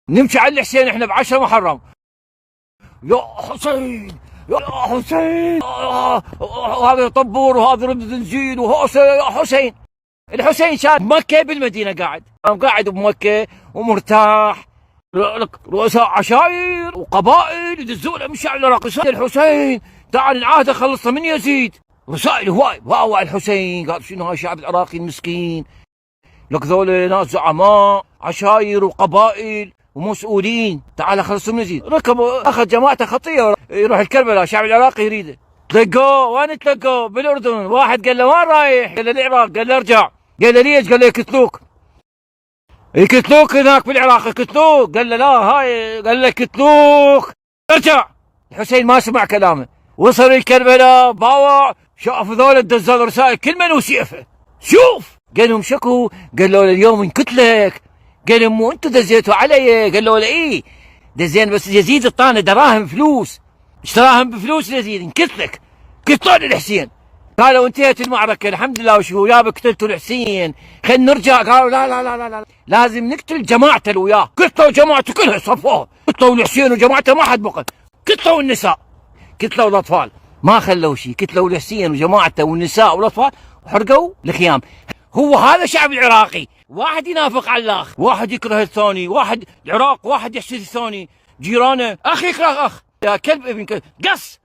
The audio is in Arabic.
نمشي على الحسين احنا ب10 محرم. يا حسين يا حسين، وهذا طبور وهذا رد زنزين وهوسه يا حسين. الحسين كان بمكه بالمدينه قاعد بمكه ومرتاح. رؤساء عشائر وقبائل يدزون من الشعب العراقي. الحسين تعال نعاهده خلصنا من يزيد. رسائل هواي باوع الحسين، قال شنو هاي الشعب العراقي المسكين، لك ذول ناس زعماء عشائر وقبائل ومسؤولين، تعال خلصوا من يزيد. ركب اخذ جماعته خطيه يروح الكربلاء، الشعب العراقي يريده. تلقوه وين تلقوه؟ بالاردن. واحد قال له وين رايح؟ قال له العراق. قال له ارجع. قال له ليش؟ قال له يقتلوك هناك بالعراق يقتلوك. قال له لا هاي، قال له يقتلوك ارجع. الحسين ما سمع كلامه، وصل الكربلاء باوع، شاف ذول الدزال رسائل كل من وسيفه. شوف قال لهم شكو؟ قال له اليوم نقتلك. قال لهم مو انتم دزيتوا علي؟ قال له اي دزين، بس يزيد اعطانا دراهم فلوس، اشتراهم بفلوس يزيد، نقتلك. قتلوا الحسين. قالوا انتهت المعركه الحمد لله، وشو يابا قتلتوا الحسين خلينا نرجع. قالوا لا لا لا لا لا، لازم نقتل جماعته اللي وياه. قتلوا جماعته كلها صفوها، قتلوا الحسين وجماعته ما حد بقى. قتلوا النساء، قتلوا الاطفال، ما خلوا شيء. قتلوا الحسين وجماعته والنساء والاطفال وحرقوا الخيام. هو هذا الشعب العراقي، واحد ينافق على الاخ، واحد يكره الثاني، واحد العراق واحد يحسد الثاني، جيرانه اخ يكره اخ. يا كلب ابن كلب قص.